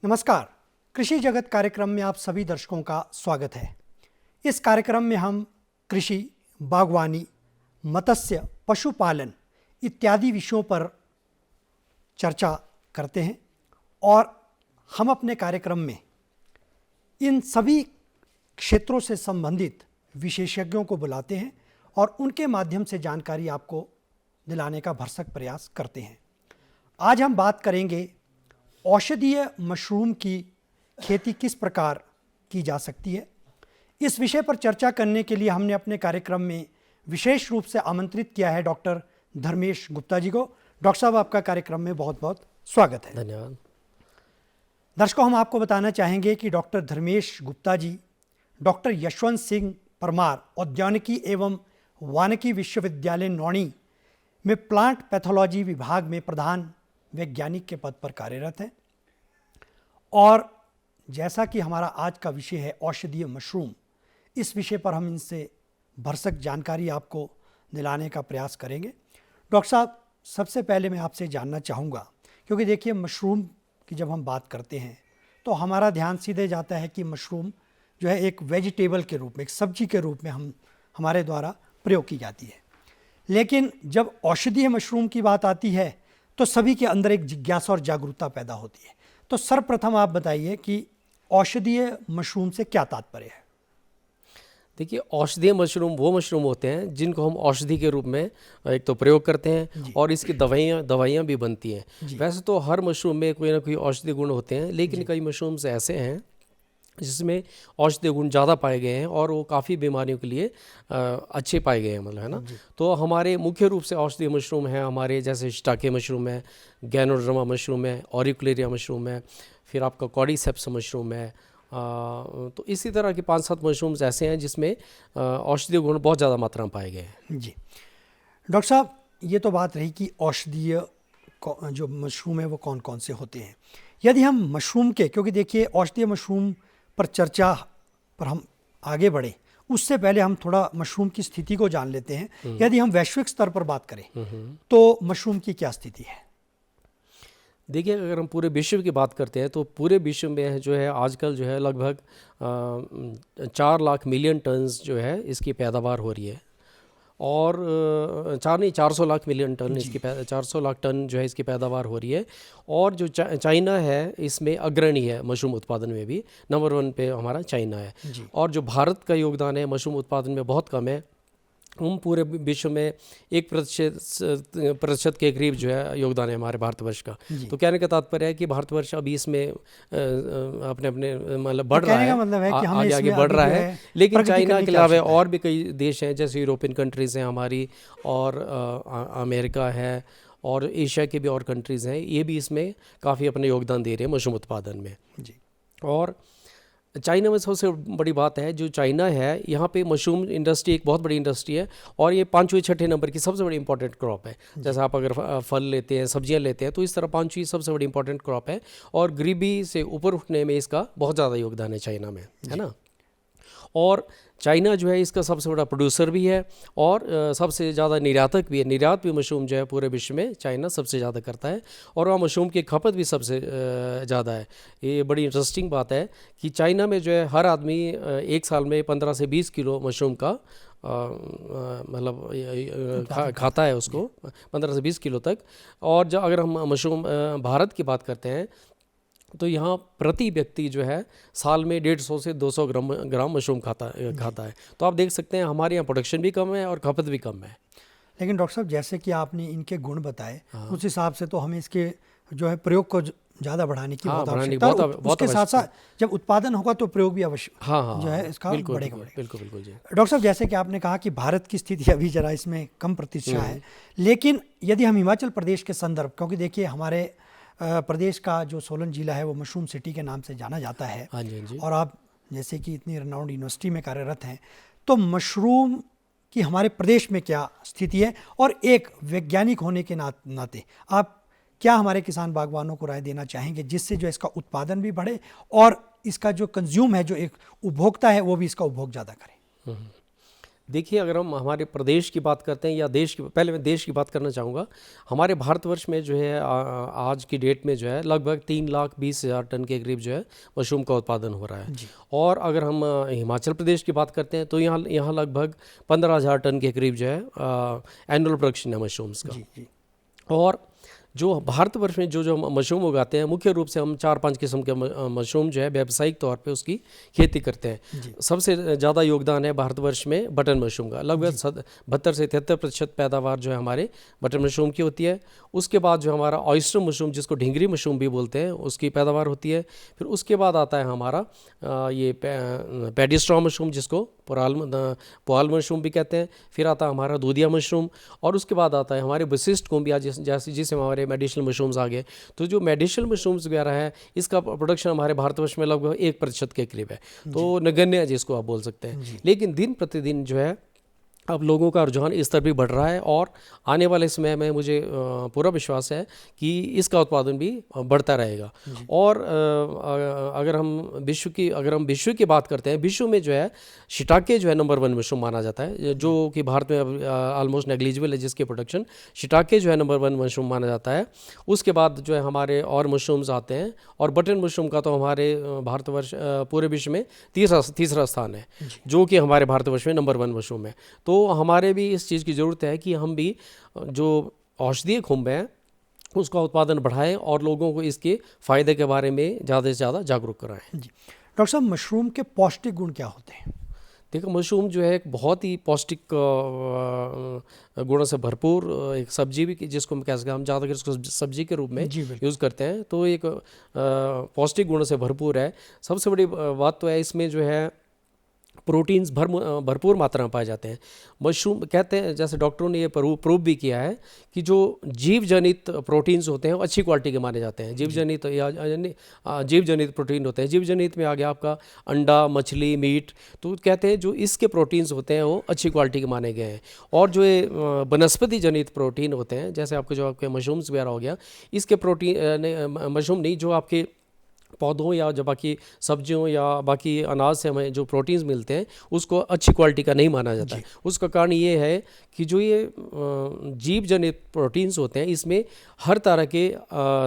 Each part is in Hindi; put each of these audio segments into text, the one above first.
नमस्कार। कृषि जगत कार्यक्रम में आप सभी दर्शकों का स्वागत है। इस कार्यक्रम में हम कृषि, बागवानी, मत्स्य, पशुपालन इत्यादि विषयों पर चर्चा करते हैं और हम अपने कार्यक्रम में इन सभी क्षेत्रों से संबंधित विशेषज्ञों को बुलाते हैं और उनके माध्यम से जानकारी आपको दिलाने का भरसक प्रयास करते हैं। आज हम बात करेंगे औषधीय मशरूम की खेती किस प्रकार की जा सकती है। इस विषय पर चर्चा करने के लिए हमने अपने कार्यक्रम में विशेष रूप से आमंत्रित किया है डॉक्टर धर्मेश गुप्ता जी को। डॉक्टर साहब, आपका कार्यक्रम में बहुत बहुत स्वागत है। धन्यवाद। दर्शकों, हम आपको बताना चाहेंगे कि डॉक्टर धर्मेश गुप्ता जी डॉक्टर यशवंत सिंह परमार औद्यानिकी एवं वानिकी विश्वविद्यालय नौणी में प्लांट पैथोलॉजी विभाग में प्रधान वैज्ञानिक के पद पर कार्यरत हैं। और जैसा कि हमारा आज का विषय है औषधीय मशरूम, इस विषय पर हम इनसे भरसक जानकारी आपको दिलाने का प्रयास करेंगे। डॉक्टर साहब, सबसे पहले मैं आपसे जानना चाहूँगा, क्योंकि देखिए मशरूम की जब हम बात करते हैं तो हमारा ध्यान सीधे जाता है कि मशरूम जो है एक वेजिटेबल के रूप में, एक सब्जी के रूप में हमारे द्वारा प्रयोग की जाती है। लेकिन जब औषधीय मशरूम की बात आती है तो सभी के अंदर एक जिज्ञासा और जागरूकता पैदा होती है। तो सर्वप्रथम आप बताइए कि औषधीय मशरूम से क्या तात्पर्य है। देखिए, औषधीय मशरूम वो मशरूम होते हैं जिनको हम औषधि के रूप में एक तो प्रयोग करते हैं और इसकी दवाइयाँ भी बनती हैं। वैसे तो हर मशरूम में कोई ना कोई औषधि गुण होते हैं, लेकिन कई मशरूम्स ऐसे हैं जिसमें औषधीय गुण ज़्यादा पाए गए हैं और वो काफ़ी बीमारियों के लिए अच्छे पाए गए हैं, मतलब है ना। तो हमारे मुख्य रूप से औषधीय मशरूम हैं हमारे, जैसे शिटाके मशरूम है, गैनोड्रामा मशरूम है, ऑरिकुलेरिया मशरूम है, फिर आपका कॉर्डिसेप्स मशरूम है। तो इसी तरह के 5-7 मशरूम्स ऐसे हैं जिसमें औषधीय गुण बहुत ज़्यादा मात्रा में पाए गए हैं। जी डॉक्टर साहब, ये तो बात रही कि औषधीय जो मशरूम है वो कौन कौन से होते हैं। यदि हम मशरूम के, क्योंकि देखिए औषधीय मशरूम पर चर्चा पर हम आगे बढ़े उससे पहले हम थोड़ा मशरूम की स्थिति को जान लेते हैं। यदि हम वैश्विक स्तर पर बात करें तो मशरूम की क्या स्थिति है। देखिए, अगर हम पूरे विश्व की बात करते हैं तो पूरे विश्व में जो है आजकल जो है लगभग 4 लाख मिलियन टन्स जो है इसकी पैदावार हो रही है। और 400 लाख मिलियन टन इसकी 400 लाख टन जो है इसकी पैदावार हो रही है। और जो चाइना है इसमें अग्रणी है मशरूम उत्पादन में भी, नंबर 1 पे हमारा चाइना है। और जो भारत का योगदान है मशरूम उत्पादन में बहुत कम है। हम पूरे विश्व में 1% के करीब जो है योगदान है हमारे भारतवर्ष का। तो कहने का तात्पर्य है कि भारतवर्ष अभी इसमें अपने मतलब बढ़ रहा है, मतलब है कि आगे बढ़ रहा है। लेकिन चाइना के अलावा और भी कई देश हैं, जैसे यूरोपियन कंट्रीज़ हैं हमारी, और अमेरिका है, और एशिया के भी और कंट्रीज़ हैं, ये भी इसमें काफ़ी अपना योगदान दे रहे हैं मशरूम उत्पादन में। और चाइना में सबसे बड़ी बात है, जो चाइना है यहाँ पे मशरूम इंडस्ट्री एक बहुत बड़ी इंडस्ट्री है और ये 5वें-6ठे नंबर की सबसे बड़ी इंपॉर्टेंट क्रॉप है। जैसे आप अगर फल लेते हैं, सब्जियाँ लेते हैं, तो इस तरह 5वीं सबसे बड़ी इंपॉर्टेंट क्रॉप है और गरीबी से ऊपर उठने में इसका बहुत ज़्यादा योगदान है चाइना में, है ना। और चाइना जो है इसका सबसे बड़ा प्रोड्यूसर भी है और सबसे ज़्यादा निर्यातक भी है। निर्यात भी मशरूम जो है पूरे विश्व में चाइना सबसे ज़्यादा करता है और वहाँ मशरूम की खपत भी सबसे ज़्यादा है। ये बड़ी इंटरेस्टिंग बात है कि चाइना में जो है हर आदमी एक साल में 15 से 20 किलो मशरूम का मतलब खाता है उसको, 15 से 20 किलो तक। और जब अगर हम मशरूम भारत की बात करते हैं तो यहाँ प्रति व्यक्ति जो है साल में 150 से 200 ग्राम मशरूम खाता है। तो आप देख सकते हैं हमारे यहाँ प्रोडक्शन भी कम है और खपत भी कम है। लेकिन डॉक्टर साहब, जैसे कि आपने इनके गुण बताए, उस हिसाब से तो हमें इसके जो है प्रयोग को ज़्यादा बढ़ाने की बहुत आवश्यकता है। उसके साथ साथ जब उत्पादन होगा तो प्रयोग भी अवश्य जो है इसका बढ़ेगा। बिल्कुल जी। डॉक्टर साहब, जैसे कि आपने कहा कि भारत की स्थिति अभी जरा इसमें कम प्रतिष्ठा है, लेकिन यदि हम हिमाचल प्रदेश के संदर्भ, क्योंकि देखिए हमारे प्रदेश का जो सोलन जिला है वो मशरूम सिटी के नाम से जाना जाता है। और आप जैसे कि इतनी रनाउंड यूनिवर्सिटी में कार्यरत हैं, तो मशरूम की हमारे प्रदेश में क्या स्थिति है और एक वैज्ञानिक होने के नाते आप क्या हमारे किसान बागवानों को राय देना चाहेंगे जिससे जो इसका उत्पादन भी बढ़े और इसका जो कंज्यूम है, जो एक उपभोक्ता है, वो भी इसका उपभोग ज़्यादा करे। देखिए, अगर हम हमारे प्रदेश की बात करते हैं या देश की, पहले मैं देश की बात करना चाहूँगा। हमारे भारतवर्ष में जो है आज की डेट में जो है लगभग 3,20,000 टन के करीब जो है मशरूम का उत्पादन हो रहा है। और अगर हम हिमाचल प्रदेश की बात करते हैं तो यहाँ लगभग 15,000 टन के करीब जो है एनुअल प्रोडक्शन है मशरूम्स का। और जो भारतवर्ष में जो हम मशरूम उगाते हैं, मुख्य रूप से हम 4-5 किस्म के मशरूम जो है व्यावसायिक तौर पे उसकी खेती करते हैं। सबसे ज़्यादा योगदान है भारतवर्ष में बटन मशरूम का, लगभग 72 से 73% पैदावार जो है हमारे बटन मशरूम की होती है। उसके बाद जो हमारा ऑयस्टर मशरूम, जिसको ढिंगरी मशरूम भी बोलते हैं, उसकी पैदावार होती है। फिर उसके बाद आता है हमारा ये पैडीस्ट्रॉ मशरूम, जिसको पुआल मशरूम भी कहते हैं। फिर आता है हमारा दूधिया मशरूम, और उसके बाद आता है हमारे विशिष्ट कोम्बिया, जैसे जिससे हमारे मेडिसिनल मशरूम्स आ गए। तो जो मेडिसिनल मशरूम्स वगैरह है, इसका प्रोडक्शन हमारे भारतवर्ष में लगभग 1% के करीब है, तो नगण्य है जिसको आप बोल सकते हैं। लेकिन दिन प्रतिदिन जो है अब लोगों का रुझान इस तरफ भी बढ़ रहा है, और आने वाले समय में मुझे पूरा विश्वास है कि इसका उत्पादन भी बढ़ता रहेगा। और अगर हम विश्व की बात करते हैं, विश्व में जो है शिटाके जो है नंबर 1 मशरूम माना जाता है, जो कि भारत में अब ऑलमोस्ट नेग्लिजिबल है, जिसके प्रोडक्शन शिटाके जो है नंबर 1 मशरूम माना जाता है। उसके बाद जो है हमारे और मशरूम्स आते हैं, और बटन मशरूम का तो हमारे भारतवर्ष पूरे विश्व में तीसरा स्थान है, जो कि हमारे भारतवर्ष में नंबर 1 मशरूम है। तो हमारे भी इस चीज़ की ज़रूरत है कि हम भी जो औषधीय खुम्ब हैं उसका उत्पादन बढ़ाएं और लोगों को इसके फ़ायदे के बारे में ज़्यादा से ज़्यादा जागरूक कराएं। जी डॉक्टर साहब, मशरूम के पौष्टिक गुण क्या होते हैं? देखो, मशरूम जो है एक बहुत ही पौष्टिक गुणों से भरपूर एक सब्जी भी, जिसको हम कह सकते हैं, हम ज़्यादातर इसको सब्जी के रूप में यूज़ करते हैं, तो एक पौष्टिक गुणों से भरपूर है। सबसे बड़ी बात तो है इसमें जो है प्रोटीन्स भरपूर मात्रा में पाए जाते हैं। मशरूम कहते हैं, जैसे डॉक्टरों ने ये प्रूव भी किया है कि जो जीव जनित प्रोटीन्स होते हैं वो अच्छी क्वालिटी के माने जाते हैं। जीव जनित प्रोटीन होते हैं। जीव जनित में आ गया आपका अंडा, मछली, मीट, तो कहते हैं जो इसके प्रोटीन्स होते हैं वो अच्छी क्वालिटी के माने गए हैं। और जो ये वनस्पति जनित प्रोटीन होते हैं, जैसे आपके मशरूम्स वगैरह हो गया, इसके प्रोटीन मशरूम नहीं, जो आपके पौधों या जो बाकी सब्जियों या बाकी अनाज से हमें जो प्रोटीन्स मिलते हैं उसको अच्छी क्वालिटी का नहीं माना जाता है। उसका कारण ये है कि जो ये जीव जनित प्रोटीन्स होते हैं, इसमें हर तरह के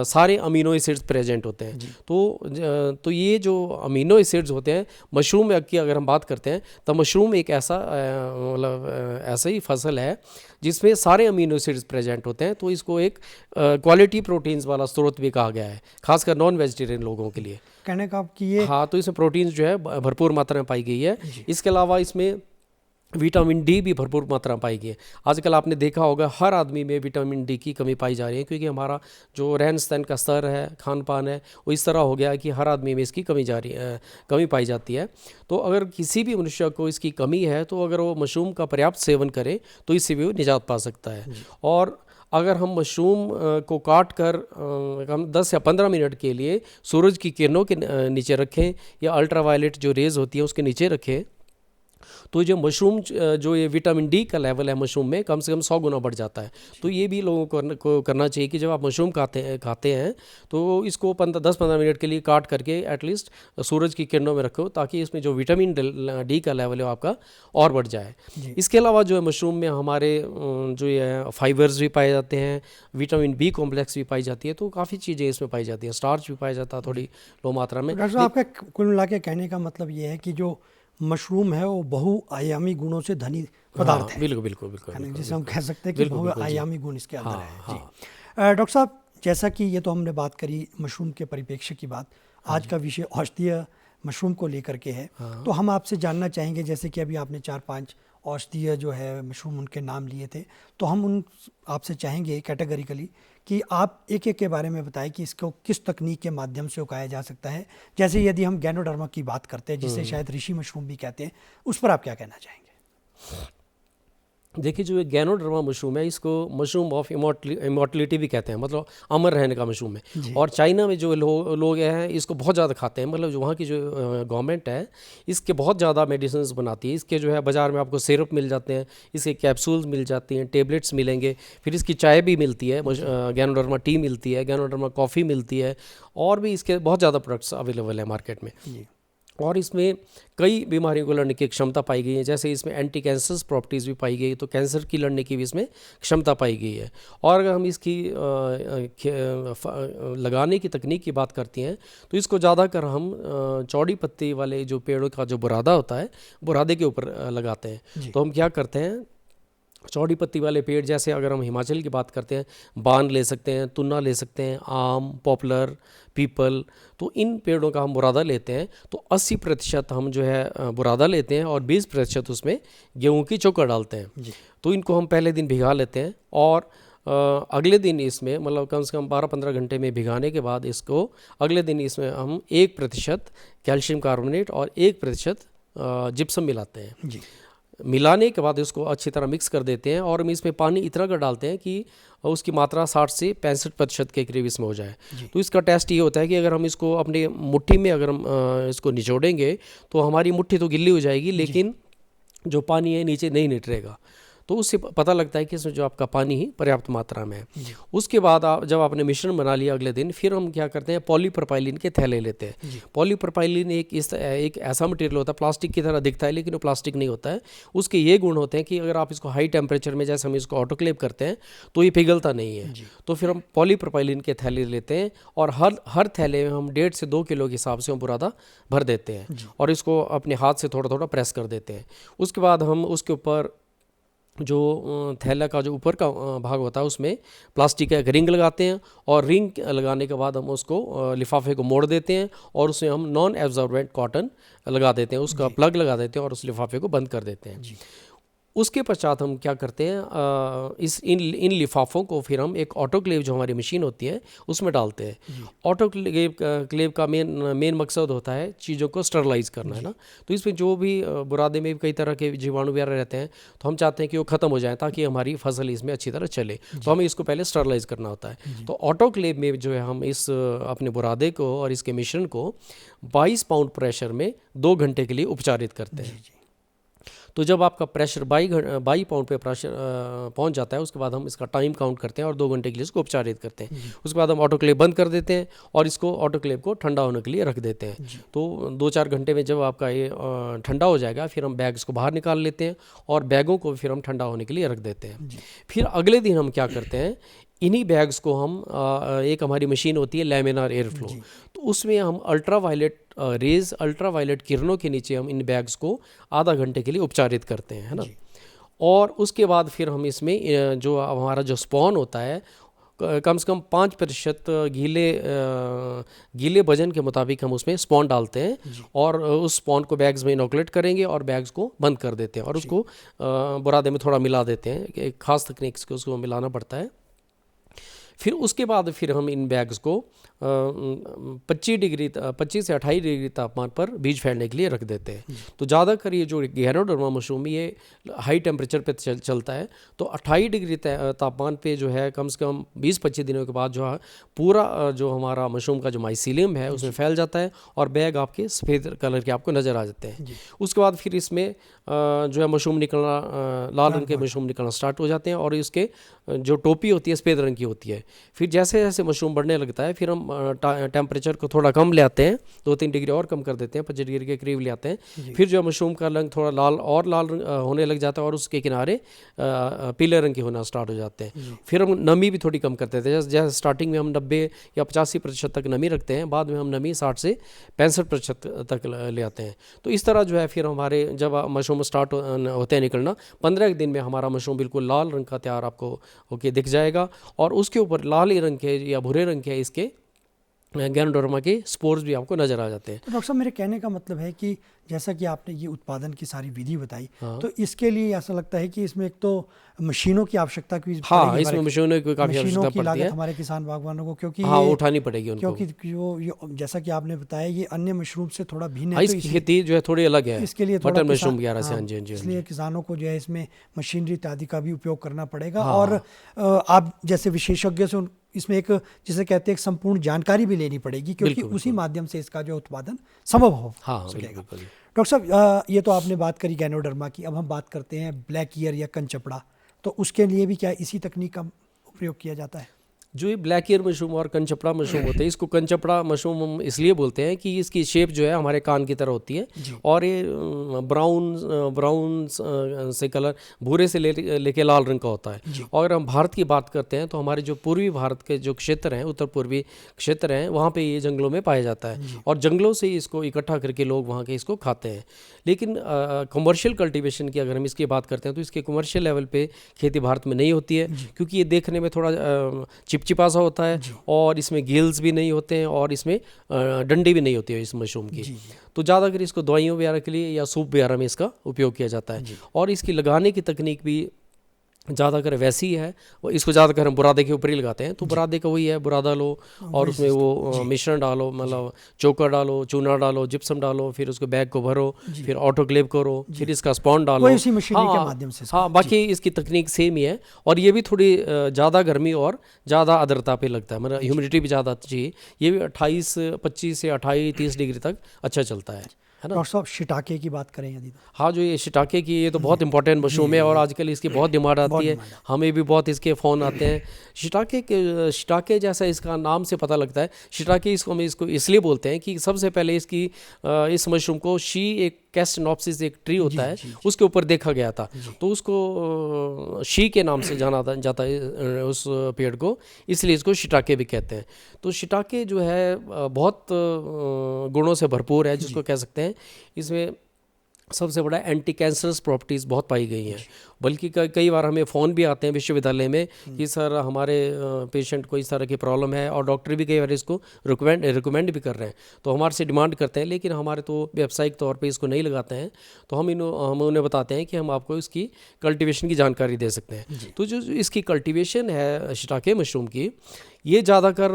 सारे अमीनो एसिड्स प्रेजेंट होते हैं। तो ये जो अमीनो एसिड्स होते हैं मशरूम की अगर हम बात करते हैं, तो मशरूम एक ऐसा ऐसा ही फसल है जिसमें सारे अमीनो एसिड्स प्रेजेंट होते हैं। तो इसको एक क्वालिटी प्रोटीन्स वाला स्रोत भी कहा गया है, खासकर नॉन वेजिटेरियन लोगों के लिए। कहने का आपकी ये हाँ, तो इसमें प्रोटीन्स जो है भरपूर मात्रा में पाई गई है। इसके अलावा इसमें विटामिन डी भी भरपूर मात्रा में पाई गई है। आजकल आपने देखा होगा हर आदमी में विटामिन डी की कमी पाई जा रही है, क्योंकि हमारा जो रहन सहन का स्तर है, खान पान है, वो इस तरह हो गया है कि हर आदमी में इसकी कमी पाई जाती है। तो अगर किसी भी मनुष्य को इसकी कमी है, तो अगर वो मशरूम का पर्याप्त सेवन करे तो इससे भी वो निजात पा सकता है। और अगर हम मशरूम को काट कर हम 10 या 15 मिनट के लिए सूरज की किरणों के नीचे रखें, या अल्ट्रावायलेट जो रेज़ होती है उसके नीचे रखें, तो जो मशरूम जो ये विटामिन डी का लेवल है मशरूम में कम से कम 100 गुना बढ़ जाता है। तो ये भी लोगों को करना चाहिए कि जब आप मशरूम खाते हैं तो इसको 10-15 मिनट के लिए काट करके एटलीस्ट सूरज की किरणों में रखो, ताकि इसमें जो विटामिन डी का लेवल है आपका और बढ़ जाए। इसके अलावा जो है मशरूम में हमारे जो ये फाइबर्स भी पाए जाते हैं, विटामिन बी कॉम्प्लेक्स भी पाई जाती है, तो काफ़ी चीज़ें इसमें पाई जाती हैं। स्टार्च भी पाया जाता है थोड़ी लो मात्रा में। डॉक्टर साहब, आपका कुल मिला के कहने का मतलब ये है कि जो मशरूम है वो बहुआयामी गुणों से धनी पदार्थ है। बिल्कुल, जिसे हम कह सकते हैं कि बहुआयामी गुण इसके अंदर है। जी डॉक्टर साहब, जैसा कि ये तो हमने बात करी मशरूम के परिप्रेक्ष्य की बात, आज का विषय औषधीय मशरूम को लेकर के है। तो हम आपसे जानना चाहेंगे, जैसे कि अभी आपने 4-5 औषधीय जो है मशरूम उनके नाम लिए थे, तो हम उन आपसे चाहेंगे कैटेगरिकली कि आप एक एक के बारे में बताएं कि इसको किस तकनीक के माध्यम से उगाया जा सकता है। जैसे यदि हम गैनोडर्मा की बात करते हैं, जिसे शायद ऋषि मशरूम भी कहते हैं, उस पर आप क्या कहना चाहेंगे? देखिए, जो गैनोडर्मा मशरूम है, इसको मशरूम ऑफ इमॉर्टलिटी भी कहते हैं, मतलब अमर रहने का मशरूम है। और चाइना में जो लोग हैं इसको बहुत ज़्यादा खाते हैं, मतलब जो वहाँ की जो गवर्नमेंट है इसके बहुत ज़्यादा मेडिसिन बनाती है। इसके जो है बाज़ार में आपको सिरप मिल जाते हैं, इसके कैप्सूल्स मिल जाती हैं, टेबलेट्स मिलेंगे, फिर इसकी चाय भी मिलती है, गैनोडर्मा टी मिलती है, गैनोडर्मा कॉफ़ी मिलती है, और भी इसके बहुत ज़्यादा प्रोडक्ट्स अवेलेबल है मार्केट में। और इसमें कई बीमारियों को लड़ने की क्षमता पाई गई है, जैसे इसमें एंटी कैंसर प्रॉपर्टीज़ भी पाई गई है, तो कैंसर की लड़ने की भी इसमें क्षमता पाई गई है। और अगर हम इसकी लगाने की तकनीक की बात करते हैं तो इसको ज़्यादातर हम चौड़ी पत्ती वाले जो पेड़ों का जो बुरादा होता है, बुरादे के ऊपर लगाते हैं। तो हम क्या करते हैं, चौड़ी पत्ती वाले पेड़, जैसे अगर हम हिमाचल की बात करते हैं, बान ले सकते हैं, तुन्ना ले सकते हैं, आम, पॉपुलर, पीपल, तो इन पेड़ों का हम बुरादा लेते हैं। तो 80% हम जो है बुरादा लेते हैं और 20% उसमें गेहूं की चोकर डालते हैं। तो इनको हम पहले दिन भिगा लेते हैं और अगले दिन इसमें मतलब कम से कम 12-15 घंटे में भिगाने के बाद इसको अगले दिन इसमें हम 1% कैल्शियम कार्बोनेट और 1% जिप्सम मिलाते हैं। मिलाने के बाद इसको अच्छी तरह मिक्स कर देते हैं और हम इसमें पानी इतना कर डालते हैं कि उसकी मात्रा 60 से 65% के करीब इसमें हो जाए। तो इसका टेस्ट ये होता है कि अगर हम इसको अपनी मुट्ठी में अगर हम इसको निचोड़ेंगे तो हमारी मुट्ठी तो गिल्ली हो जाएगी, लेकिन जो पानी है नीचे नहीं निटरेगा। तो उससे पता लगता है कि इसमें जो आपका पानी ही पर्याप्त मात्रा में है। उसके बाद जब आपने मिश्रण बना लिया अगले दिन, फिर हम क्या करते हैं, पॉलीप्रोपाइलिन के थैले लेते हैं। पॉलीप्रोपाइलिन एक ऐसा मटेरियल होता है, प्लास्टिक की तरह दिखता है लेकिन वो प्लास्टिक नहीं होता है। उसके ये गुण होते हैं कि अगर आप इसको हाई टेम्परेचर में, जैसे हम इसको ऑटोक्लेव करते हैं, तो ये पिघलता नहीं है। तो फिर हम पॉलीप्रोपाइलिन के थैले लेते हैं और हर थैले में हम 1.5 से 2 किलो के हिसाब से हम बुरादा भर देते हैं और इसको अपने हाथ से थोड़ा थोड़ा प्रेस कर देते हैं। उसके बाद हम उसके ऊपर जो थैला का जो ऊपर का भाग होता है उसमें प्लास्टिक का एक रिंग लगाते हैं और रिंग लगाने के बाद हम उसको लिफाफे को मोड़ देते हैं और उसमें हम नॉन एब्जॉर्बेंट कॉटन लगा देते हैं, उसका प्लग लगा देते हैं और उस लिफाफे को बंद कर देते हैं। उसके पश्चात हम क्या करते हैं, इन लिफाफों को फिर हम एक ऑटोक्लेव जो हमारी मशीन होती है उसमें डालते हैं। ऑटोक्लेव का मेन मकसद होता है चीज़ों को स्टरलाइज करना, है ना। तो इसमें जो भी बुरादे में भी कई तरह के जीवाणु वगैरह रहते हैं, तो हम चाहते हैं कि वो ख़त्म हो जाए ताकि हमारी फसल इसमें अच्छी तरह चले। तो हमें इसको पहले स्टरलाइज करना होता है। तो ऑटोक्लेव में जो है हम इस अपने बुरादे को और इसके मिश्रण को 22 पाउंड प्रेशर में 2 घंटे के लिए उपचारित करते हैं। तो जब आपका प्रेशर 22 पाउंड पे प्रेशर पहुंच जाता है, उसके बाद हम इसका टाइम काउंट करते हैं और 2 घंटे के लिए इसको उपचारित करते हैं। उसके बाद हम ऑटोक्लेव बंद कर देते हैं और इसको ऑटोक्लेव को ठंडा होने के लिए रख देते हैं। तो 2-4 घंटे में जब आपका ये ठंडा हो जाएगा, फिर हम बैग्स को बाहर निकाल लेते हैं और बैगों को फिर हम ठंडा होने के लिए रख देते हैं। फिर अगले दिन हम क्या करते हैं, इन्हीं बैग्स को हम एक हमारी मशीन होती है लैमिनार एयर फ्लो, तो उसमें हम अल्ट्रावायलेट किरणों के नीचे हम इन बैग्स को आधा घंटे के लिए उपचारित करते हैं, है ना। और उसके बाद फिर हम इसमें जो हमारा जो स्पॉन होता है, कम से कम 5% गीले वजन के मुताबिक हम उसमें स्पॉन डालते हैं और उस स्पॉन को बैग्स में इनोकुलेट करेंगे और बैग्स को बंद कर देते हैं और उसको बुरादे में थोड़ा मिला देते हैं। एक खास तकनीक से उसको मिलाना पड़ता है। फिर उसके बाद फिर हम इन बैग्स को 25 से 28 डिग्री तापमान पर बीज फैलने के लिए रख देते हैं। तो ज़्यादातर ये जो गैनोडर्मा मशरूम ये हाई टेम्परेचर पे चलता है, तो 28 डिग्री तापमान पे जो है कम से कम 20-25 दिनों के बाद जो है पूरा जो हमारा मशरूम का जो माइसीलियम है उसमें फैल जाता है और बैग आपके सफ़ेद कलर के आपको नज़र आ जाते हैं। उसके बाद फिर इसमें जो है मशरूम निकलना, लाल रंग के मशरूम निकलना स्टार्ट हो जाते हैं और इसके जो टोपी होती है सफ़ेद रंग की होती है। फिर जैसे जैसे मशरूम बढ़ने लगता है, फिर हम टेम्परेचर को थोड़ा कम ले आते हैं, 2-3 डिग्री और कम कर देते हैं, 25 डिग्री के करीब ले आते हैं। फिर जो मशरूम का रंग थोड़ा लाल होने लग जाता है और उसके किनारे पीले रंग के होना स्टार्ट हो जाते हैं। फिर हम नमी भी थोड़ी कम करते थे, जैसे स्टार्टिंग में हम 90 या 85% तक नमी रखते हैं, बाद में हम नमी 60 से 65% तक ले आते हैं। तो इस तरह जो है फिर हमारे जब मशरूम स्टार्ट होते हैं निकलना, 15 दिन में हमारा मशरूम बिल्कुल लाल रंग का तैयार आपको होके दिख जाएगा और उसके ऊपर लाल रंग के या भूरे रंग के इसके गैनोडर्मा के स्पोर्स भी आपको नजर आ जाते हैं। तो डॉक्टर साहब, मेरे कहने का मतलब है कि जैसा कि आपने ये उत्पादन की सारी विधि बताई, तो इसके लिए ऐसा लगता है कि इसमें एक तो मशीनों की आवश्यकता की, हाँ, इसमें मशीनों की काफ़ी आवश्यकता पड़ती है हमारे किसान बागवानों को, क्योंकि हाँ उठानी पड़ेगी उनको, क्योंकि जो जैसा कि आपने बताया ये अन्य मशरूम से थोड़ा भिन्न है। इसकी खेती जो है थोड़ी अलग है, इसके लिए बटन मशरूम वगैरह से। हाँ जी, इसलिए किसानों को जो है इसमें मशीनरी इत्यादि का भी उपयोग करना पड़ेगा। और आप जैसे विशेषज्ञ से इसमें एक जिसे कहते हैं एक संपूर्ण जानकारी भी लेनी पड़ेगी, क्योंकि उसी माध्यम से इसका जो उत्पादन संभव हो सकेगा। डॉक्टर साहब, ये तो आपने बात करी गैनोडर्मा की, अब हम बात करते हैं ब्लैक ईयर या कंचपड़ा, तो उसके लिए भी क्या इसी तकनीक का उपयोग किया जाता है? जो ये ब्लैक ईयर मशरूम और कंचपड़ा मशरूम होते हैं, इसको कंचपड़ा मशरूम हम इसलिए बोलते हैं कि इसकी शेप जो है हमारे कान की तरह होती है और ये ब्राउन से कलर, भूरे से लेके लाल रंग का होता है। और अगर हम भारत की बात करते हैं तो हमारे जो पूर्वी भारत के जो क्षेत्र हैं, उत्तर पूर्वी क्षेत्र हैं, वहाँ पे ये जंगलों में पाया जाता है और जंगलों से इसको इकट्ठा करके लोग वहाँ के इसको खाते हैं। लेकिन कमर्शियल कल्टीवेशन की अगर हम इसकी बात करते हैं तो इसके कमर्शियल लेवल पे खेती भारत में नहीं होती है, क्योंकि ये देखने में थोड़ा चिपचिपा सा होता है और इसमें गिल्स भी नहीं होते हैं और इसमें डंडी भी नहीं होती है इस मशरूम की। तो ज़्यादातर इसको दवाइयों वगैरह के लिए या सूप वगैरह में इसका उपयोग किया जाता है। और इसकी लगाने की तकनीक भी ज़्यादातर वैसी ही है, इसको ज़्यादातर हम बुरादे के ऊपर ही लगाते हैं। तो बुरादे का वही है, बुरादा लो और उसमें वो मिश्रण डालो, मतलब चोकर डालो, चूना डालो, जिप्सम डालो, फिर उसको बैग को भरो, फिर ऑटोक्लेव करो, फिर इसका स्पॉन डालो। इसी मशीनरी के माध्यम से। हाँ, बाकी इसकी तकनीक सेम ही है और ये भी थोड़ी ज़्यादा गर्मी और ज़्यादा आर्द्रता पे लगता है, मतलब ह्यूमिडिटी भी ज़्यादा चाहिए। ये भी 25 से 28-30 डिग्री तक अच्छा चलता है ना। डॉक्टर साहब, शिटाके की बात करें यदि? हाँ, जो ये शिटाके की, ये तो बहुत इंपॉर्टेंट मशरूम है और आजकल इसकी बहुत डिमांड आती है, हमें भी बहुत इसके फ़ोन आते हैं। शिटाके जैसा इसका नाम से पता लगता है, शिटाके इसको हम इसको इसलिए बोलते हैं कि सबसे पहले इस मशरूम को एक कैस्टनॉप्सिस एक ट्री होता है, उसके ऊपर देखा गया था, तो उसको शी के नाम से जाना जाता है उस पेड़ को, इसलिए इसको शिटाके भी कहते हैं। तो शिटाके जो है बहुत गुणों से भरपूर है, जिसको कह सकते हैं इसमें सबसे बड़ा एंटी कैंसरस प्रॉपर्टीज़ बहुत पाई गई हैं। बल्कि कई बार हमें फ़ोन भी आते हैं विश्वविद्यालय में कि सर हमारे पेशेंट को इस तरह की प्रॉब्लम है, और डॉक्टर भी कई बार इसको रिकमेंड भी कर रहे हैं, तो हमारे से डिमांड करते हैं, लेकिन हमारे तो व्यावसायिक तौर पे इसको नहीं लगाते हैं। तो हम उन्हें बताते हैं कि हम आपको इसकी कल्टीवेशन की जानकारी दे सकते हैं। तो जो इसकी कल्टीवेशन है शिटाके मशरूम की, ये ज़्यादातर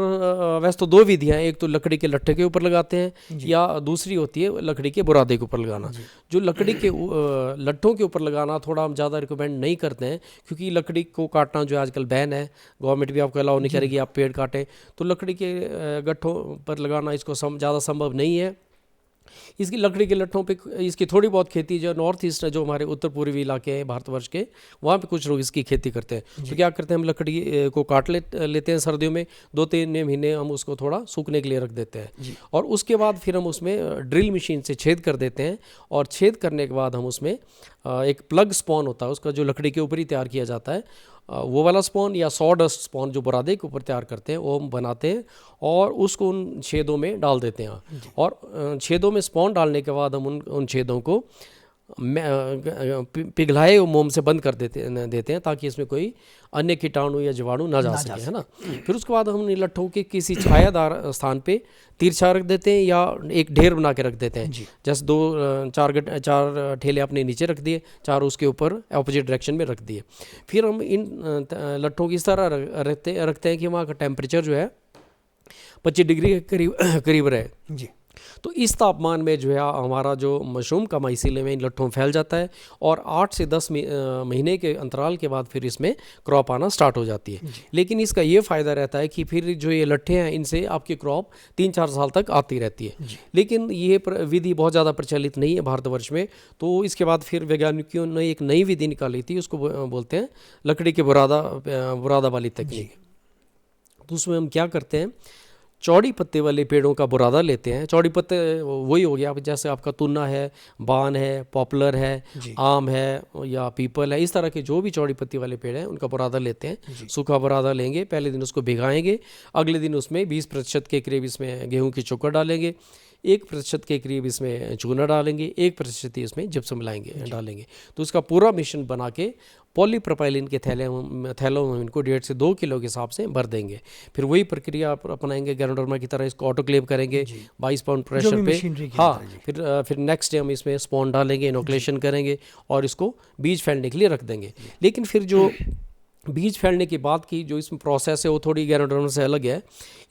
वैसे तो दो विधियाँ हैं, एक तो लकड़ी के लट्ठे के ऊपर लगाते हैं या दूसरी होती है लकड़ी के बुरादे के ऊपर लगाना। जो लकड़ी के लट्ठों के ऊपर लगाना थोड़ा हम ज़्यादा रिकमेंड नहीं करते हैं, क्योंकि लकड़ी को काटना जो आजकल बैन है, गवर्नमेंट भी आपको अलाउ नहीं करेगी आप पेड़ काटें, तो लकड़ी के गट्ठों पर लगाना इसको ज़्यादा संभव नहीं है। इसकी लकड़ी के लट्ठों पे इसकी थोड़ी बहुत खेती जो नॉर्थ ईस्ट है, जो हमारे उत्तर पूर्वी इलाके हैं भारतवर्ष के, वहाँ पे कुछ लोग इसकी खेती करते हैं। तो क्या करते हैं, हम लकड़ी को काट लेते हैं सर्दियों में, 2-3 महीने हम उसको थोड़ा सूखने के लिए रख देते हैं, और उसके बाद फिर हम उसमें ड्रिल मशीन से छेद कर देते हैं, और छेद करने के बाद हम उसमें एक प्लग स्पॉन होता है उसका, जो लकड़ी के ऊपर ही तैयार किया जाता है, वो वाला स्पॉन या सॉडस्ट स्पॉन जो बुरादे के ऊपर तैयार करते हैं, वो हम बनाते हैं और उसको उन छेदों में डाल देते हैं। और छेदों में स्पॉन डालने के बाद हम उन छेदों को पिघलाए हुए मोम से बंद कर देते हैं, ताकि इसमें कोई अन्य कीटाणु या जीवाणु ना जा सके, है ना। फिर उसके बाद हम लट्ठों के किसी छायादार स्थान पे तिरछा रख देते हैं या एक ढेर बना के रख देते हैं। जैसे 2-4 ठेले अपने नीचे रख दिए, 4 उसके ऊपर ऑपोजिट डायरेक्शन में रख दिए। फिर हम इन लट्ठों की इस तरह रखते हैं कि वहाँ का टेम्परेचर जो है 25 डिग्री के करीब रहे जी। तो इस तापमान में जो है हमारा जो मशरूम का माइसीलियम है इन लट्ठों में फैल जाता है, और 8 से 10 महीने के अंतराल के बाद फिर इसमें क्रॉप आना स्टार्ट हो जाती है। लेकिन इसका ये फ़ायदा रहता है कि फिर जो ये लट्ठे हैं, इनसे आपकी क्रॉप 3-4 साल तक आती रहती है। लेकिन ये विधि बहुत ज़्यादा प्रचलित नहीं है भारतवर्ष में, तो इसके बाद फिर वैज्ञानिकों ने एक नई विधि निकाली थी, उसको बोलते हैं लकड़ी के बुरादा वाली तकनीक। तो उसमें हम क्या करते हैं, चौड़ी पत्ते वाले पेड़ों का बुरादा लेते हैं। चौड़ी पत्ते वही हो गया, जैसे आपका तुन्ना है, बान है, पॉपुलर है, आम है या पीपल है, इस तरह के जो भी चौड़ी पत्ती वाले पेड़ हैं उनका बुरादा लेते हैं। सूखा बुरादा लेंगे, पहले दिन उसको भिगाएंगे, अगले दिन उसमें 20% के करीब इसमें गेहूं की चोकर डालेंगे, 1% के करीब इसमें चूना डालेंगे, 1% ही इसमें जिप्सम डालेंगे। तो उसका पूरा मिश्रण बना के पॉलीप्रोपाइलिन के थैलों में इनको 1.5 से 2 किलो के हिसाब से भर देंगे। फिर वही प्रक्रिया अपनाएंगे, गैरोडर्मा की तरह इसको ऑटोक्लेव करेंगे 22 पाउंड प्रेशर पे। हाँ, फिर नेक्स्ट डे हम इसमें स्पॉन डालेंगे, इनोकुलेशन करेंगे और इसको बीज फैलने के लिए रख देंगे। लेकिन फिर जो बीज फैलने के बाद की जो इसमें प्रोसेस है वो थोड़ी गैरोडर्मा से अलग है।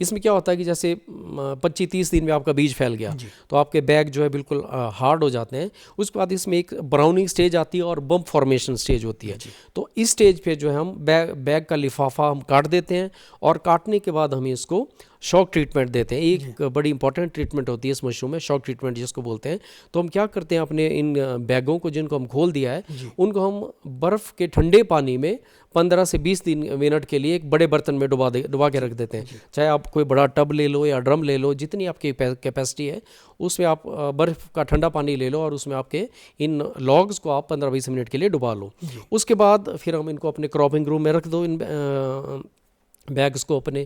इसमें क्या होता है कि जैसे 25-30 दिन में आपका बीज फैल गया, तो आपके बैग जो है बिल्कुल हार्ड हो जाते हैं। उसके बाद इसमें एक ब्राउनिंग स्टेज आती है और बम्प फॉर्मेशन स्टेज होती है। तो इस स्टेज पे जो है हम बैग का लिफाफा हम काट देते हैं, और काटने के बाद हम इसको शॉक ट्रीटमेंट देते हैं। एक बड़ी इंपॉर्टेंट ट्रीटमेंट होती है इस मशरूम में, शॉक ट्रीटमेंट जिसको बोलते हैं। तो हम क्या करते हैं, अपने इन बैगों को जिनको हम खोल दिया है उनको हम बर्फ़ के ठंडे पानी में 15 से 20 मिनट के लिए एक बड़े बर्तन में डुबा के रख देते हैं। चाहे आप कोई बड़ा टब ले लो या ड्रम ले लो, जितनी आपकी कैपेसिटी है उसमें आप बर्फ़ का ठंडा पानी ले लो और उसमें आपके इन लॉग्स को आप 15-20 मिनट के लिए डुबा लो। उसके बाद फिर हम इनको अपने क्रॉपिंग रूम में रख दो, इन बैग्स को अपने।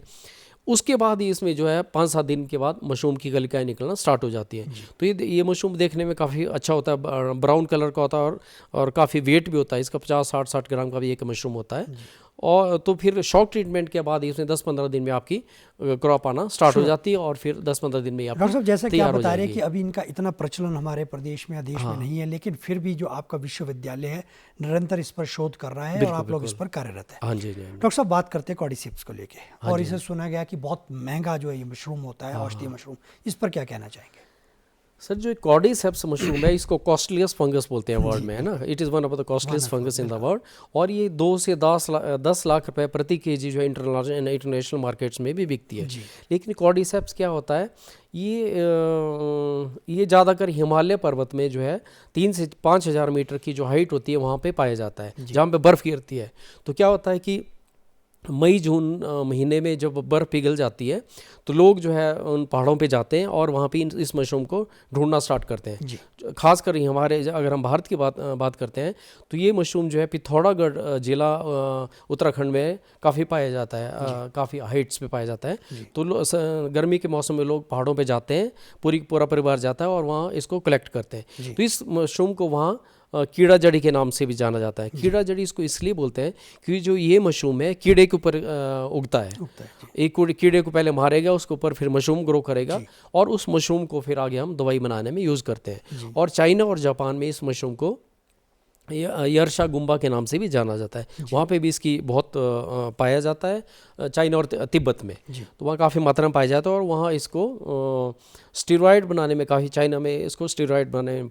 उसके बाद ही इसमें जो है 5-7 दिन के बाद मशरूम की कलिकाएँ निकलना स्टार्ट हो जाती हैं। तो ये मशरूम देखने में काफ़ी अच्छा होता है, ब्राउन कलर का होता है और काफ़ी वेट भी होता है इसका, 50-60 ग्राम का भी एक मशरूम होता है। और तो फिर शॉक ट्रीटमेंट के बाद इसमें 10-15 दिन में आपकी क्रॉप आना स्टार्ट हो जाती है और फिर 10-15 दिन में आप डॉक्टर साहब जैसा कि आप बता रहे हैं कि अभी इनका इतना प्रचलन हमारे प्रदेश में या देश में नहीं है, लेकिन फिर भी जो आपका विश्वविद्यालय है निरंतर इस पर शोध कर रहा है और आप लोग इस पर कार्यरत हैं। हाँ जी। डॉक्टर साहब बात करते हैं कॉर्डिसेप्स को लेके, और इसे सुना गया कि बहुत महंगा जो है ये मशरूम होता है, औषधीय मशरूम, इस पर क्या कहना चाहेंगे? सर, जो कॉर्डिसेप्स मशरूम है इसको कॉस्टलीस्ट फंगस बोलते हैं वर्ल्ड में, है ना। It is one of the costliest fungus in the world, और ये 2 से 10 लाख रुपए प्रति केजी जो है इंटरनेशनल मार्केट्स में भी बिकती है। लेकिन कॉर्डिसेप्स क्या होता है, ये ज़्यादातर हिमालय पर्वत में जो है 3 से 5 हज़ार मीटर की जो हाइट होती है वहाँ पे पाया जाता है, जहाँ पे बर्फ़ गिरती है। तो क्या होता है कि मई जून महीने में जब बर्फ़ पिघल जाती है तो लोग जो है उन पहाड़ों पे जाते हैं और वहाँ पे इस मशरूम को ढूंढना स्टार्ट करते हैं। खासकर हमारे, अगर हम भारत की बात करते हैं तो ये मशरूम जो है पिथौरागढ़ जिला उत्तराखंड में काफ़ी पाया जाता है, काफ़ी हाइट्स पे पाया जाता है। तो गर्मी के मौसम में लोग पहाड़ों पे जाते हैं, पूरा परिवार जाता है और वहाँ इसको कलेक्ट करते हैं। तो इस मशरूम को वहाँ कीड़ा जड़ी के नाम से भी जाना जाता है। कीड़ा जड़ी इसको इसलिए बोलते हैं क्योंकि जो ये मशरूम है कीड़े के ऊपर उगता है। एक कीड़े को पहले मारेगा, उसके ऊपर फिर मशरूम ग्रो करेगा और उस मशरूम को फिर आगे हम दवाई बनाने में यूज़ करते हैं। और चाइना और जापान में इस मशरूम को यर्शा गुम्बा के नाम से भी जाना जाता है। वहाँ पे भी इसकी बहुत पाया जाता है, चाइना और तिब्बत में, तो वहाँ काफ़ी मात्रा में पाया जाता है। और वहाँ इसको स्टेरॉइड बनाने में काफ़ी, चाइना में इसको स्टेरॉइड बनाने में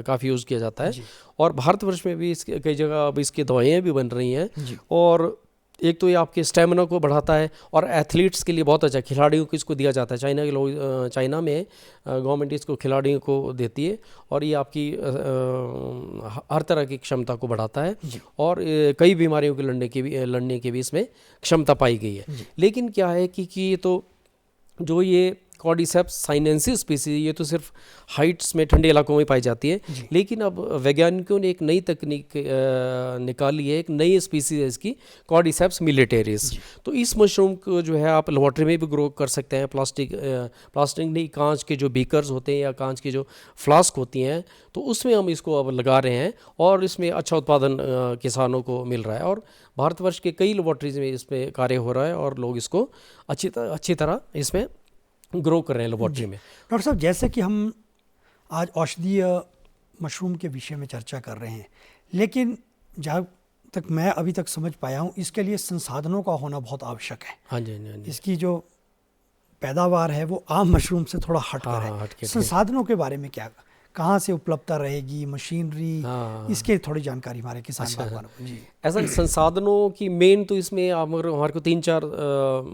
काफ़ी यूज़ किया जाता है। और भारतवर्ष में भी इसके कई जगह अब इसकी दवाइयाँ भी बन रही हैं। और एक तो ये आपके स्टेमिना को बढ़ाता है और एथलीट्स के लिए बहुत अच्छा, खिलाड़ियों को इसको दिया जाता है। चाइना के लोग, चाइना में गवर्नमेंट इसको खिलाड़ियों को देती है और ये आपकी हर तरह की क्षमता को बढ़ाता है और कई बीमारियों के लड़ने की भी इसमें क्षमता पाई गई है। लेकिन क्या है कि ये तो जो ये कॉर्डिसेप्स साइनेंसिस स्पीसीज, ये तो सिर्फ हाइट्स में ठंडे इलाकों में पाई जाती है। लेकिन अब वैज्ञानिकों ने एक नई तकनीक निकाली है, एक नई स्पीसीज है इसकी, कॉर्डिसेप्स मिलिटेरिस। तो इस मशरूम को जो है आप लेबॉर्ट्री में भी ग्रो कर सकते हैं। प्लास्टिक नहीं, कांच के जो बीकर्स होते हैं या कांच की जो फ्लास्क होती हैं, तो उसमें हम इसको अब लगा रहे हैं और इसमें अच्छा उत्पादन किसानों को मिल रहा है। और भारतवर्ष के कई लेबॉर्ट्रीज में इसमें कार्य हो रहा है और लोग इसको अच्छी तरह इसमें ग्रो कर रहे हैं लेबॉर्ट्री में। डॉक्टर साहब, जैसे कि हम आज औषधीय मशरूम के विषय में चर्चा कर रहे हैं, लेकिन जहाँ तक मैं अभी तक समझ पाया हूँ इसके लिए संसाधनों का होना बहुत आवश्यक है। हाँ जी। इसकी जो पैदावार है वो आम मशरूम से थोड़ा हटकर है। संसाधनों के बारे में क्या, कहाँ से उपलब्धता रहेगी, मशीनरी, इसके थोड़ी जानकारी हमारे किसान बागवानों को। जी, ऐसा संसाधनों की मेन तो इसमें हमारे को 3-4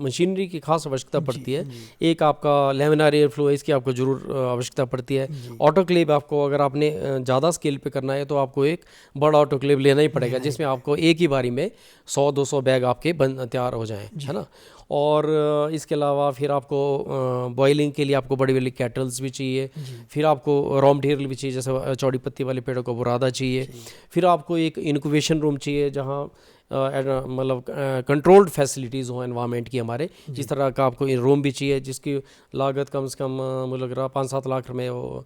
मशीनरी की खास आवश्यकता पड़ती है। एक आपका लैमिनार एयर फ्लो है, इसकी आपको जरूर आवश्यकता पड़ती है। ऑटोक्लेव, आपको अगर आपने ज़्यादा स्केल पे करना है तो आपको एक बड़ा ऑटोक्लेव लेना ही पड़ेगा, जिसमें आपको एक ही बारी में 100-200 बैग आपके तैयार हो जाएँ, है ना। और इसके अलावा फिर आपको बॉइलिंग के लिए आपको बड़ी बड़ी कैटल्स भी चाहिए। फिर आपको रॉ मटेरियल भी चाहिए, जैसे चौड़ी पत्ती वाले पेड़ों को बुरादा चाहिए। फिर आपको एक इनक्यूबेशन रूम चाहिए जहाँ मतलब कंट्रोल्ड फैसिलिटीज़ हों एनवायरनमेंट की हमारे, जिस तरह का आपको रूम भी चाहिए जिसकी लागत कम से कम मुझे लग रहा 5-7 लाख में वो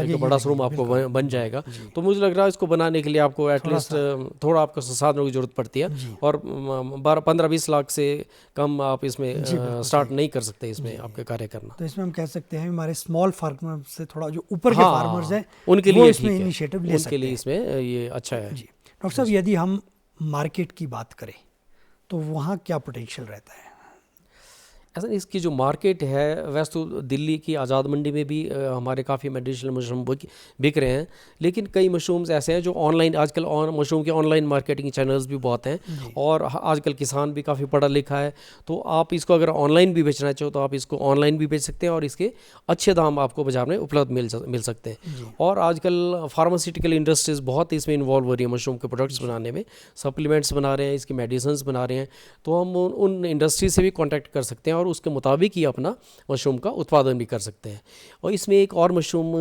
एक बड़ा रूम आपको बन जाएगा। तो मुझे लग रहा है इसको बनाने के लिए आपको एटलीस्ट थोड़ा आपको संसाधनों की ज़रूरत पड़ती है और 15-20 लाख से कम आप इसमें स्टार्ट नहीं कर सकते इसमें आपके कार्य करना। तो इसमें हम कह सकते हैं हमारे स्मॉल फार्मर से थोड़ा जो ऊपर के फार्मर्स हैं उनके लिए इसमें इनिशिएटिव ले सकते हैं, उनके लिए इसमें ये अच्छा है। डॉक्टर साहब, यदि हम मार्केट की बात करें तो वहाँ क्या पोटेंशियल रहता है? ऐसा नहीं, इसकी जो मार्केट है वैसे तो दिल्ली की आज़ाद मंडी में भी हमारे काफ़ी मेडिसिनल मशरूम बिक रहे हैं, लेकिन कई मशरूम्स ऐसे हैं जो ऑनलाइन आजकल मशरूम के ऑनलाइन मार्केटिंग चैनल्स भी बहुत हैं और आजकल किसान भी काफ़ी पढ़ा लिखा है, तो आप इसको अगर ऑनलाइन भी बेचना चाहो तो आप इसको ऑनलाइन भी बेच सकते हैं और इसके अच्छे दाम आपको बाजार में उपलब्ध मिल सकते हैं। और आजकल फार्मास्यूटिकल इंडस्ट्रीज़ बहुत इसमें इन्वॉल्व हो रही है मशरूम के प्रोडक्ट्स बनाने में, सप्लीमेंट्स बना रहे हैं, इसकी मेडिसिन बना रहे हैं, तो हम उन इंडस्ट्री से भी कॉन्टैक्ट कर सकते हैं और उसके मुताबिक ही अपना मशरूम का उत्पादन भी कर सकते हैं। और इसमें एक और मशरूम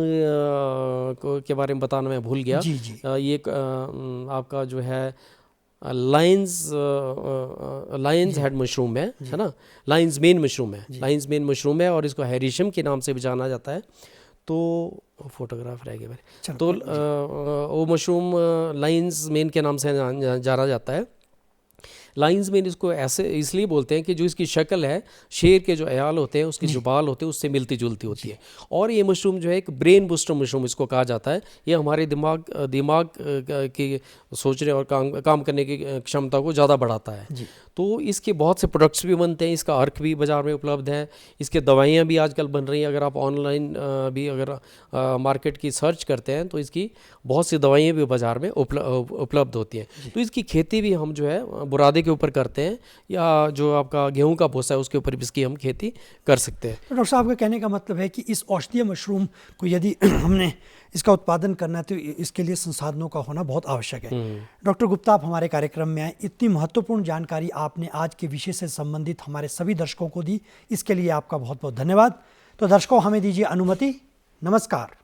के बारे में बताना मैं भूल गया। जी जी। ये आपका जो है लायंस हेड मशरूम है ना, लायंस मेन मशरूम है, लायंस मेन मशरूम है और इसको हैरिशम के नाम से भी जाना जाता है। तो फोटोग्राफ रह गया मेरे, तो वो मशरूम लायंस मेन के नाम से जाना जाता है। लाइंस में इसको ऐसे इसलिए बोलते हैं कि जो इसकी शक्ल है शेर के जो अयाल होते हैं उसके जो बाल होते हैं उससे मिलती जुलती होती है। और ये मशरूम जो है एक ब्रेन बूस्टर मशरूम इसको कहा जाता है। ये हमारे दिमाग की सोचने और काम करने की क्षमता को ज़्यादा बढ़ाता है। तो इसके बहुत से प्रोडक्ट्स भी बनते हैं, इसका अर्क भी बाज़ार में उपलब्ध है, इसके दवाइयाँ भी आजकल बन रही हैं। अगर आप ऑनलाइन भी अगर मार्केट की सर्च करते हैं तो इसकी बहुत सी दवाइयाँ भी बाज़ार में उपलब्ध होती हैं। तो इसकी खेती भी हम जो है बुरादे के ऊपर करते हैं या जो आपका गेहूं का भूसा है उसके ऊपर भी इसकी हम खेती कर सकते हैं। तो डॉक्टर साहब का कहने का मतलब है कि इस औषधीय मशरूम को यदि हमने इसका उत्पादन करना है तो इसके लिए संसाधनों का होना बहुत आवश्यक है। डॉक्टर गुप्ता, आप हमारे कार्यक्रम में आए, इतनी महत्वपूर्ण जानकारी आपने आज के विषय से संबंधित हमारे सभी दर्शकों को दी, इसके लिए आपका बहुत बहुत धन्यवाद। तो दर्शकों, हमें दीजिए अनुमति। नमस्कार।